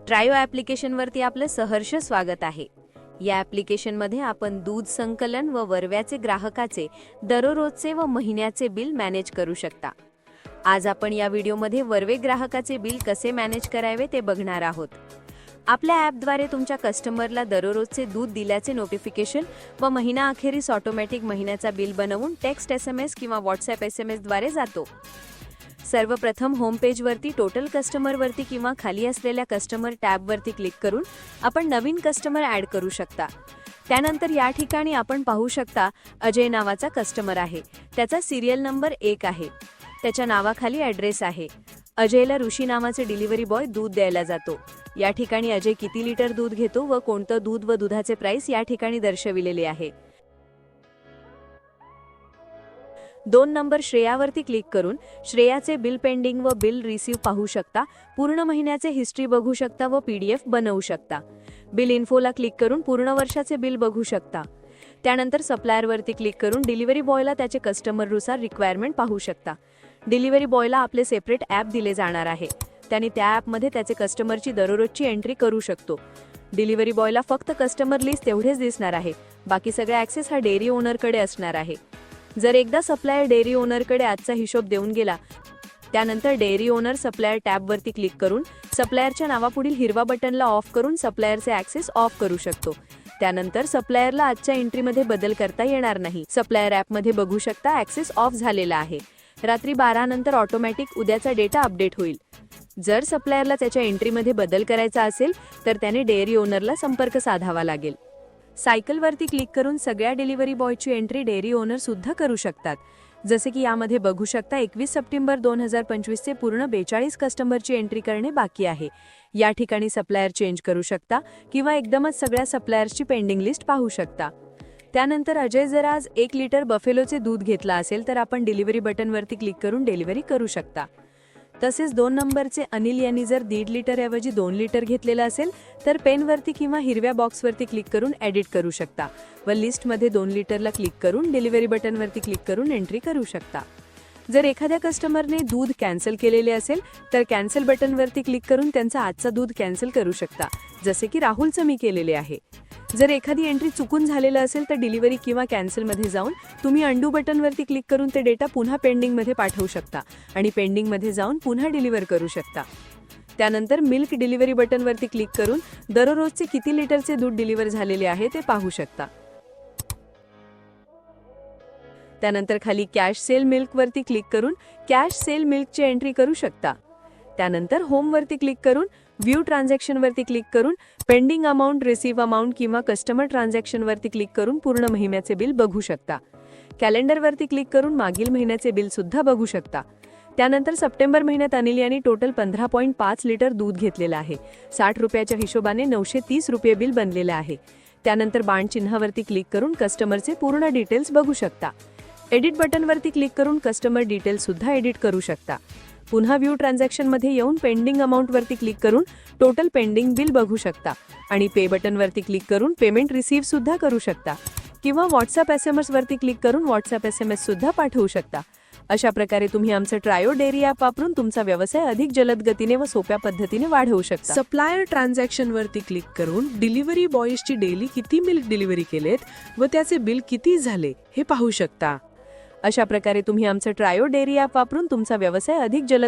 Trio ॲप्लिकेशनवरती आपलं सहर्ष स्वागत आहे। या ॲप्लिकेशनमध्ये आपण दूध संकलन व वरव्याचे ग्राहकाचे दररोजचे व महिन्याचे बिल मॅनेज करू शकता। आज आपण या व्हिडिओमध्ये वरवे ग्राहकाचे बिल कसे मॅनेज करावे ते बघणार आहोत। आपल्या ॲपद्वारे तुमच्या कस्टमरला दररोजचे दूध दिल्याचे नोटिफिकेशन व महिना अखेरीस ऑटोमॅटिक महिन्याचा बिल बनवून टेक्स्ट SMS किंवा व्हॉट्सॲप SMS द्वारे जातो। सर्वप्रथम होम पेजवरती टोटल कस्टमरवरती किंवा खाली असलेल्या कस्टमर टॅबवरती क्लिक करून आपण नवीन कस्टमर ॲड करू शकता। त्यानंतर या ठिकाणी आपण पाहू शकता अजय नावाचा कस्टमर आहे, त्याचा सिरियल नंबर 1 आहे, त्याच्या नावाखाली ॲड्रेस आहे। अजयला ऋषी नावाचे डिलिव्हरी बॉय दूध द्यायला जातो। या ठिकाणी अजय किती लिटर दूध घेतो व कोणतं दूध व दुधाचे प्राइस या ठिकाणी दर्शविलेले आहे। 2 नंबर श्रेयावरती क्लिक करून श्रेयाचे बिल पेंडिंग व बिल रिसीव्ह पाहू शकता, पूर्ण महिन्याचे हिस्ट्री बघू शकता व PDF बनवू शकता। बिल इन्फोला क्लिक करून पूर्ण वर्षाचे बिल बघू शकता। त्यानंतर सप्लायरवरती क्लिक करून डिलिव्हरी बॉयला त्याचे कस्टमरनुसार रिक्वायरमेंट पाहू शकता। डिलिव्हरी बॉयला आपले सेपरेट ॲप दिले जाणार आहे, त्याने त्या ॲपमध्ये त्याचे कस्टमरची दररोजची एंट्री करू शकतो। डिलिव्हरी बॉयला फक्त कस्टमर लिस्ट तेवढेच दिसणार आहे, बाकी सगळे ॲक्सेस हा डेअरी ओनरकडे असणार आहे। जर एकदा सप्लायर डेअरी ओनरकडे आजचा हिशोब देऊन गेला, त्यानंतर डेअरी ओनर सप्लायर टॅबवरती क्लिक करून सप्लायरच्या नावापुढील हिरवा बटनला ऑफ करून सप्लायरचे ॲक्सेस ऑफ करू शकतो। त्यानंतर सप्लायरला आजच्या एंट्रीमध्ये बदल करता येणार नाही। सप्लायर ॲपमध्ये बघू शकता ॲक्सेस ऑफ झालेला आहे। रात्री 12 नंतर ऑटोमॅटिक उद्याचा डेटा अपडेट होईल। जर सप्लायरला त्याच्या एंट्रीमध्ये बदल करायचा असेल तर त्याने डेअरी ओनरला संपर्क साधावा लागेल। सायकलवरती क्लिक करून सगळ्या डिलिव्हरी बॉयची एंट्री डेअरी ओनर सुद्धा करू शकतात। जसे की यामध्ये बघू शकता 21 सप्टेंबर 2025 चे पूर्ण 42 कस्टमरची एंट्री करणे बाकी आहे। या ठिकाणी सप्लायर चेंज करू शकता किंवा एकदमच सगळ्या सप्लायर्सची पेंडिंग लिस्ट पाहू शकता। त्यानंतर अजय जर आज 1 लिटर बफेलोचे दूध घेतला असेल तर आपण डिलिव्हरी बटनवरती क्लिक करून डिलिव्हरी करू शकता। तसेच 2 नंबरचे अनिल यांनी जर 1.5 लिटर ऐवजी 2 लिटर घेतलेला असेल तर पेनवरती किंवा हिरव्या बॉक्सवरती क्लिक करून एडिट करू शकता व लिस्टमध्ये 2 लिटरला क्लिक करून डिलिव्हरी बटनवरती क्लिक करून एंट्री करू शकता। जर एखाद्या कस्टमरने दूध कॅन्सल केलेले असेल तर कॅन्सल बटनवरती क्लिक करून त्यांचा आजचा दूध कॅन्सल करू शकता, जसे की राहुलचं मी केलेले आहे। जर एखादी एंट्री चुकून झालेलं असेल तर डिलिव्हरी किंवा कॅन्सलमध्ये जाऊन तुम्ही अंडू बटनवरती क्लिक करून ते डेटा पुन्हा पेंडिंगमध्ये पाठवू शकता आणि पेंडिंगमध्ये जाऊन पुन्हा डिलिव्हर करू शकता। त्यानंतर मिल्क डिलिव्हरी बटनवरती क्लिक करून दररोजचे किती लिटरचे दूध डिलिव्हर झालेले आहे ते पाहू शकता। त्यानंतर खाली कॅश सेल मिल्कवरती क्लिक करून कॅश सेल मिल्कची एंट्री करू शकता। त्यानंतर होमवरती क्लिक करून व्ह्यू ट्रान्झॅक्शनवरती क्लिक करून पेंडिंग अमाउंट, रिसीव्ह अमाउंट किंवा कस्टमर ट्रान्झॅक्शनवरती क्लिक करून पूर्ण महिन्याचे बिल बघू शकता। कॅलेंडरवरती क्लिक करून मागील महिन्याचे बिल सुद्धा बघू शकता। त्यानंतर सप्टेंबर महिन्यात अनिल यांनी टोटल 15.5 लिटर दूध घेतलेलं आहे। 60 रुपयाच्या हिशोबाने 930 रुपये बिल बनलेलं आहे। त्यानंतर बाण चिन्हावरती क्लिक करून कस्टमरचे पूर्ण डिटेल्स बघू शकता। एडिट बटनवरती क्लिक करून कस्टमर डिटेल्स सुद्धा एडिट करू शकता। पुन्हा व्ह्यू ट्रान्झॅक्शनमध्ये येऊन पेंडिंग अमाउंटवरती क्लिक करून टोटल पेंडिंग बिल बघू शकता आणि पे बटनवरती क्लिक करून पेमेंट रिसीव्ह सुद्धा करू शकता किंवा व्हॉट्सअप SMS वरती क्लिक करून व्हॉट्सअप SMS सुद्धा पाठवू शकता। अशा प्रकारे तुम्ही आमचं ट्रायो डेअरी ॲप वापरून तुमचा व्यवसाय अधिक जलद गतीने व सोप्या पद्धतीने वाढवू शकता। सप्लायर ट्रान्झॅक्शनवरती क्लिक करून डिलिव्हरी बॉयजची डेली किती मिल्क डिलिव्हरी केलेत व त्याचे बिल किती झाले हे पाहू शकता। अशा प्रकारे तुम्ही आमचं ट्रायो डेअरी ॲप वापरून तुमचा व्यवसाय अधिक जलद